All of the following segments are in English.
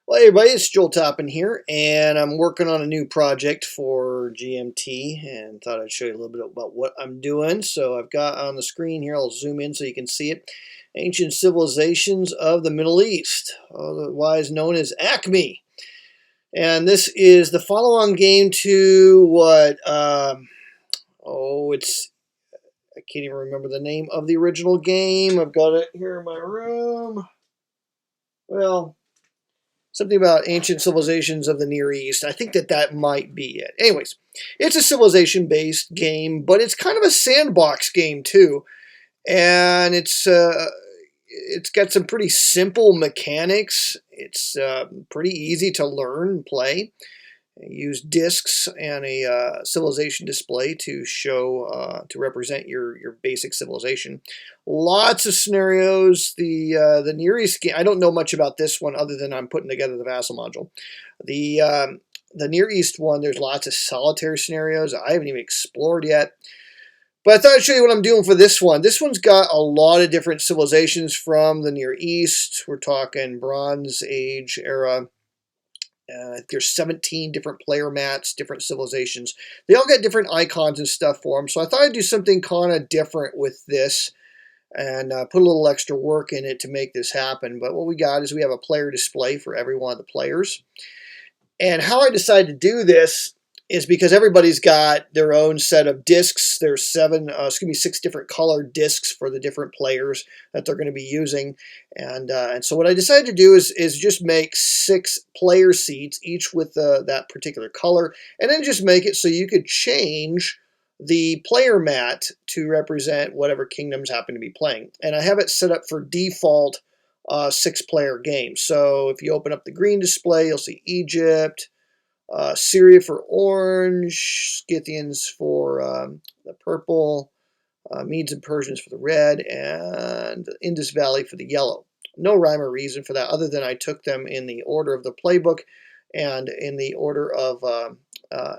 Well, hey everybody, it's Joel Toppin here, and I'm working on a new project for GMT, and thought I'd show you a little bit about what I'm doing. So I've got on the screen here, I'll zoom in so you can see it, Ancient Civilizations of the Middle East, otherwise known as ACME. And this is the follow-on game to what, I can't even remember the name of the original game. I've got it here in my room. Well, something about ancient civilizations of the Near East. I think that might be it. Anyways, it's a civilization-based game, but it's kind of a sandbox game too, and it's got some pretty simple mechanics. It's pretty easy to learn and play. Use discs and a civilization display to show to represent your basic civilization. Lots of scenarios. The Near East game, I don't know much about this one other than I'm putting together the VASSAL module. The Near East one, there's lots of solitary scenarios I haven't even explored yet. But I thought I'd show you what I'm doing for this one. This one's got a lot of different civilizations from the Near East. We're talking Bronze Age era. There's 17 different player mats, different civilizations. They all got different icons and stuff for them. So I thought I'd do something kind of different with this and put a little extra work in it to make this happen. But what we got is we have a player display for every one of the players. And how I decided to do this is because everybody's got their own set of discs. There's six different colored discs for the different players that they're going to be using. And so what I decided to do is just make 6 player seats, each with that particular color, and then just make it so you could change the player mat to represent whatever kingdoms happen to be playing. And I have it set up for default 6-player game. So if you open up the green display, you'll see Egypt, Syria for orange, Scythians for the purple, Medes and Persians for the red, and Indus Valley for the yellow. No rhyme or reason for that other than I took them in the order of the playbook and in the order of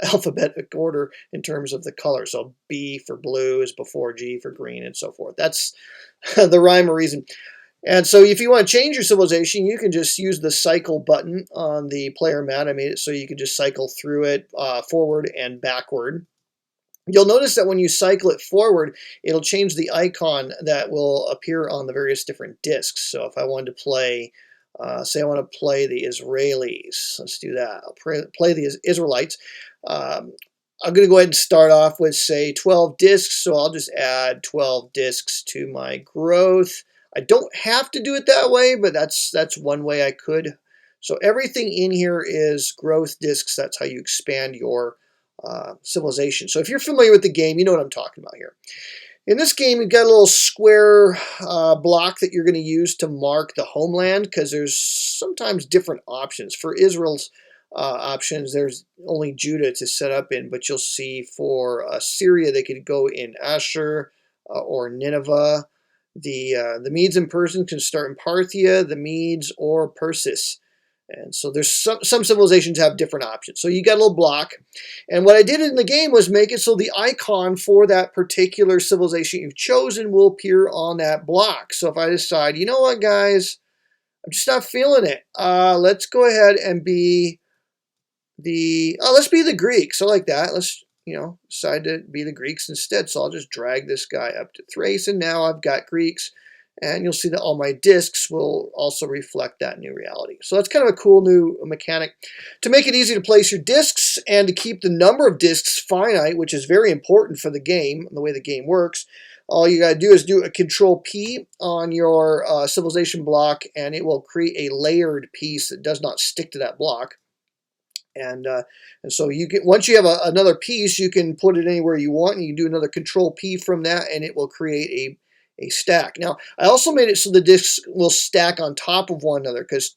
alphabetic order in terms of the color. So B for blue is before G for green and so forth. That's the rhyme or reason. And so if you want to change your civilization, you can just use the cycle button on the player mat. I made it so you can just cycle through it forward and backward. You'll notice that when you cycle it forward, it'll change the icon that will appear on the various different discs. So if I wanted to play, say I want to play the Israelis, let's do that. I'll play the Israelites. I'm going to go ahead and start off with, say, 12 discs. So I'll just add 12 discs to my growth. I don't have to do it that way, but that's one way I could. So everything in here is growth discs. That's how you expand your civilization. So if you're familiar with the game, you know what I'm talking about here. In this game, you've got a little square block that you're going to use to mark the homeland because there's sometimes different options. For Israel's options, there's only Judah to set up in, but you'll see for Syria, they could go in Ashur or Nineveh. The Medes and Persians can start in Parthia, the Medes, or Persis. And so there's some civilizations have different options. So you got a little block. And what I did in the game was make it so the icon for that particular civilization you've chosen will appear on that block. So if I decide, you know what, guys, I'm just not feeling it. Let's go ahead and be let's be the Greeks. I like that. Let's decide to be the Greeks instead. So I'll just drag this guy up to Thrace, and now I've got Greeks. And you'll see that all my discs will also reflect that new reality. So that's kind of a cool new mechanic. To make it easy to place your discs and to keep the number of discs finite, which is very important for the game, the way the game works, all you got to do is do a Control P on your civilization block, and it will create a layered piece that does not stick to that block. And so you get, once you have another piece, you can put it anywhere you want, and you can do another Control P from that, and it will create a stack. Now, I also made it so the discs will stack on top of one another because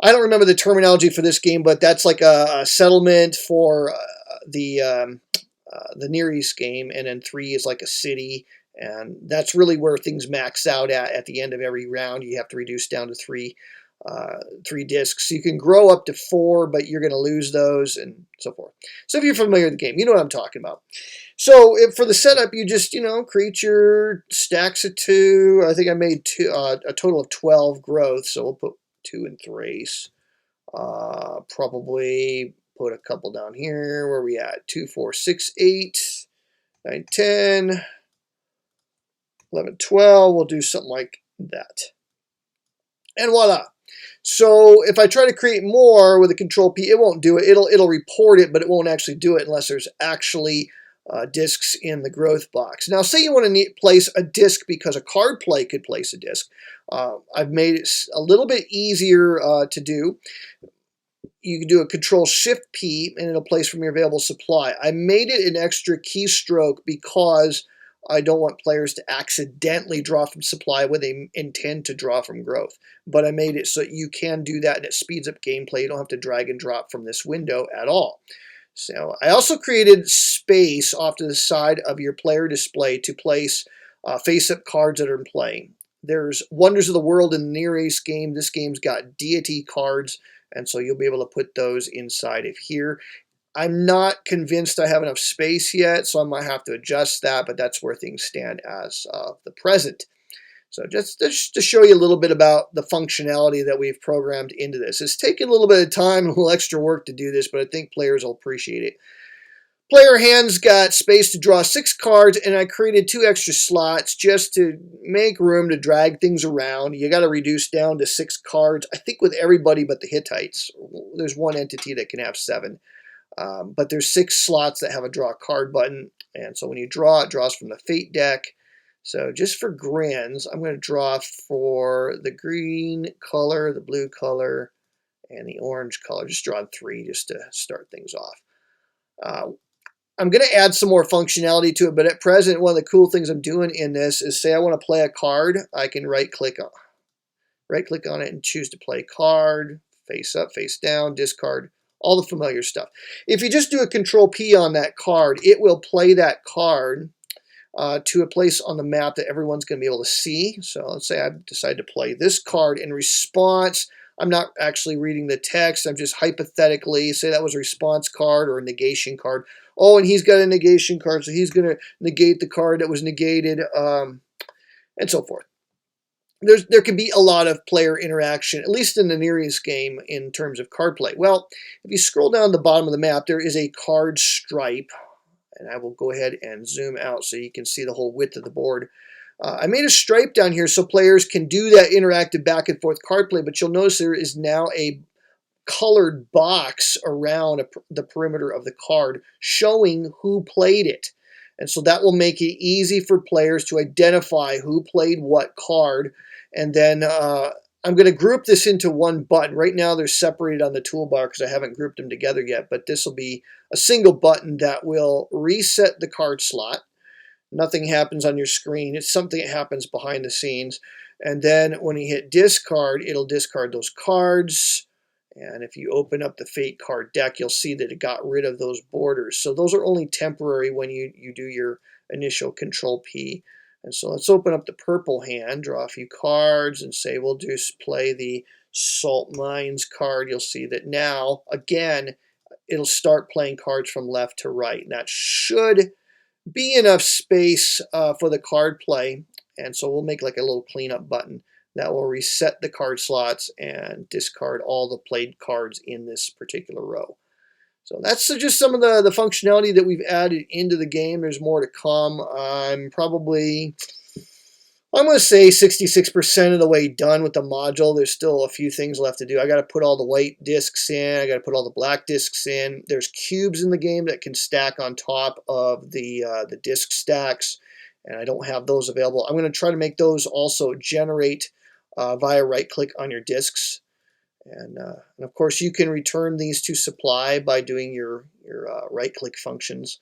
I don't remember the terminology for this game, but that's like a settlement for the Near East game, and then 3 is like a city, and that's really where things max out at the end of every round. You have to reduce down to 3 discs. You can grow up to 4, but you're going to lose those and so forth. So if you're familiar with the game, you know what I'm talking about. So for the setup, you just, create your stacks of 2. I think I made a total of 12 growth. So we'll put 2 and thrace. Probably put a couple down here. Where are we at? 2, 4, 6, 8, 9, 10, 11, 12. We'll do something like that. And voila. So if I try to create more with a control P, it won't do it. It'll report it, but it won't actually do it unless there's actually discs in the growth box. Now, say you want to place a disc because a card play could place a disc. I've made it a little bit easier to do. You can do a control shift P and it'll place from your available supply. I made it an extra keystroke because I don't want players to accidentally draw from supply when they intend to draw from growth. But I made it so you can do that and it speeds up gameplay. You don't have to drag and drop from this window at all. So I also created space off to the side of your player display to place face-up cards that are in play. There's Wonders of the World in the Near East game. This game's got deity cards, and so you'll be able to put those inside of here. I'm not convinced I have enough space yet, so I might have to adjust that, but that's where things stand as of the present. So just to show you a little bit about the functionality that we've programmed into this. It's taken a little bit of time and a little extra work to do this, but I think players will appreciate it. Player hands got space to draw 6 cards, and I created 2 extra slots just to make room to drag things around. You got to reduce down to 6 cards. I think with everybody but the Hittites. There's one entity that can have 7. But there's 6 slots that have a draw card button, and so when you draw, it draws from the Fate deck. So just for grins, I'm going to draw for the green color, the blue color, and the orange color. Just drawing 3 just to start things off. I'm going to add some more functionality to it, but at present, one of the cool things I'm doing in this is, say I want to play a card, I can right-click on it and choose to play card, face up, face down, discard, all the familiar stuff. If you just do a control P on that card, it will play that card to a place on the map that everyone's going to be able to see. So let's say I decide to play this card. In response, I'm not actually reading the text. I'm just hypothetically, say that was a response card or a negation card. Oh, and he's got a negation card, so he's going to negate the card that was negated, and so forth. There can be a lot of player interaction, at least in the Near East game, in terms of card play. Well, if you scroll down the bottom of the map, there is a card stripe, and I will go ahead and zoom out so you can see the whole width of the board. I made a stripe down here so players can do that interactive back and forth card play, but you'll notice there is now a colored box around the perimeter of the card showing who played it. And so that will make it easy for players to identify who played what card. And then I'm going to group this into one button. Right now they're separated on the toolbar because I haven't grouped them together yet, but this will be a single button that will reset the card slot. Nothing happens on your screen. It's something that happens behind the scenes. And then when you hit discard, it'll discard those cards. And if you open up the Fate card deck, you'll see that it got rid of those borders. So those are only temporary when you do your initial control P. And so let's open up the purple hand, draw a few cards, and say we'll just play the Salt Mines card. You'll see that now, again, it'll start playing cards from left to right. And that should be enough space for the card play. And so we'll make like a little cleanup button that will reset the card slots and discard all the played cards in this particular row. So that's just some of the functionality that we've added into the game. There's more to come. I'm going to say 66% of the way done with the module. There's still a few things left to do. I got to put all the white discs in. I got to put all the black discs in. There's cubes in the game that can stack on top of the disc stacks, and I don't have those available. I'm going to try to make those also generate via right-click on your discs. And of course, you can return these to supply by doing your right-click functions.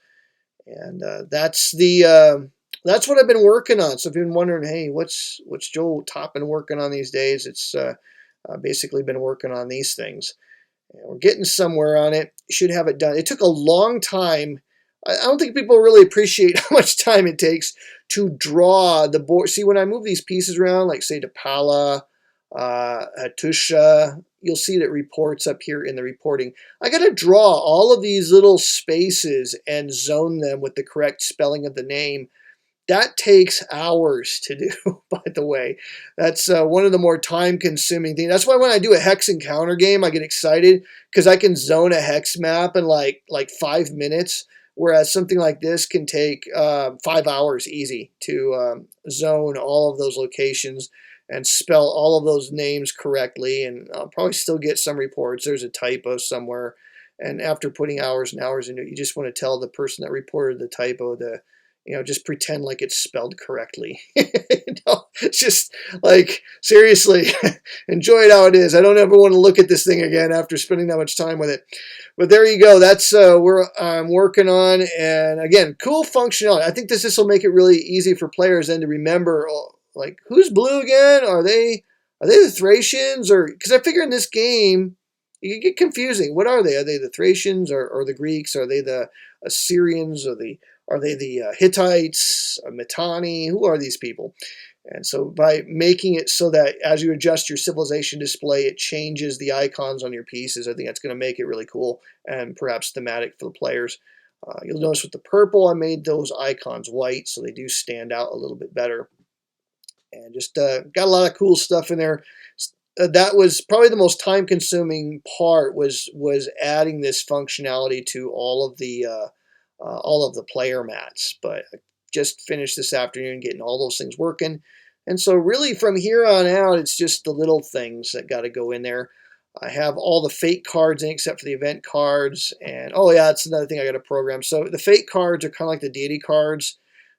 And that's what I've been working on. So if you've been wondering, hey, what's Joe Toppin working on these days? It's basically been working on these things. And we're getting somewhere on it. Should have it done. It took a long time. I don't think people really appreciate how much time it takes to draw the board. See, when I move these pieces around, like say Dapala, Hatusha, you'll see that reports up here in the reporting. I got to draw all of these little spaces and zone them with the correct spelling of the name. That takes hours to do, by the way. That's one of the more time-consuming things. That's why when I do a hex encounter game, I get excited because I can zone a hex map in like 5 minutes, whereas something like this can take 5 hours easy to zone all of those locations and spell all of those names correctly. And I'll probably still get some reports. There's a typo somewhere. And after putting hours and hours into it, you just want to tell the person that reported the typo to, just pretend like it's spelled correctly. It's just like, seriously, enjoy it how it is. I don't ever want to look at this thing again after spending that much time with it. But there you go. That's where I'm working on. And again, cool functionality. I think this will make it really easy for players then to remember, like, who's blue again? Are they the Thracians? Or because I figure in this game, it can get confusing. What are they? Are they the Thracians or the Greeks? Are they the Assyrians? Are they the Hittites, Mitanni? Who are these people? And so by making it so that as you adjust your civilization display, it changes the icons on your pieces, I think that's going to make it really cool and perhaps thematic for the players. You'll notice with the purple, I made those icons white, so they do stand out a little bit better. And just got a lot of cool stuff in there. That was probably the most time-consuming part was adding this functionality to all of the player mats. But I just finished this afternoon getting all those things working. And so really from here on out, it's just the little things that got to go in there. I have all the fate cards in except for the event cards. And oh yeah, that's another thing I got to program. So the fate cards are kind of like the deity cards.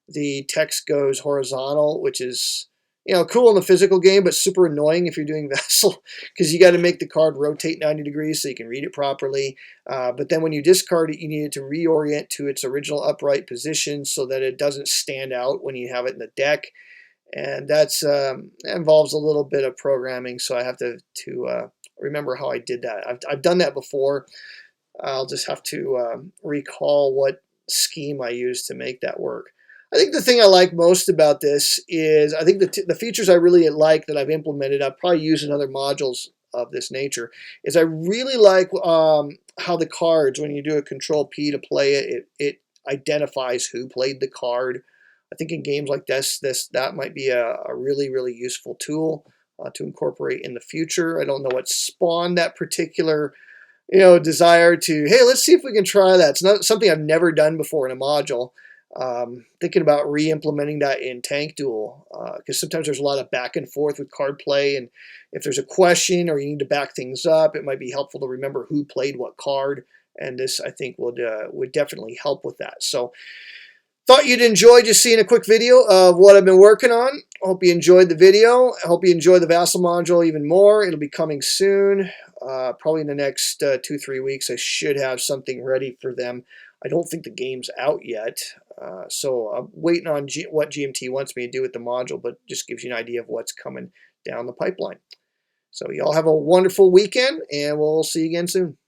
The text goes horizontal, which is cool in the physical game, but super annoying if you're doing VASSAL because you got to make the card rotate 90 degrees so you can read it properly. But then when you discard it, you need it to reorient to its original upright position so that it doesn't stand out when you have it in the deck. And that's involves a little bit of programming, so I have to remember how I did that. I've done that before. I'll just have to recall what scheme I used to make that work. I think the thing I like most about this is I think the features I really like that I've implemented, I've probably used in other modules of this nature, is I really like how the cards, when you do a Control P to play it, it identifies who played the card. I think in games like this that might be a really, really useful tool to incorporate in the future. I don't know what spawned that particular desire to, hey, let's see if we can try that. It's not something I've never done before in a module. Thinking about re-implementing that in Tank Duel because sometimes there's a lot of back and forth with card play, and if there's a question or you need to back things up, it might be helpful to remember who played what card, and this I think would definitely help with that. So thought you'd enjoy just seeing a quick video of what I've been working on. Hope you enjoyed the video. I hope you enjoy the VASSAL module even more. It'll be coming soon, probably in the next 2-3 weeks. I should have something ready for them. I don't think the game's out yet, so I'm waiting on what GMT wants me to do with the module, but just gives you an idea of what's coming down the pipeline. So y'all have a wonderful weekend, and we'll see you again soon.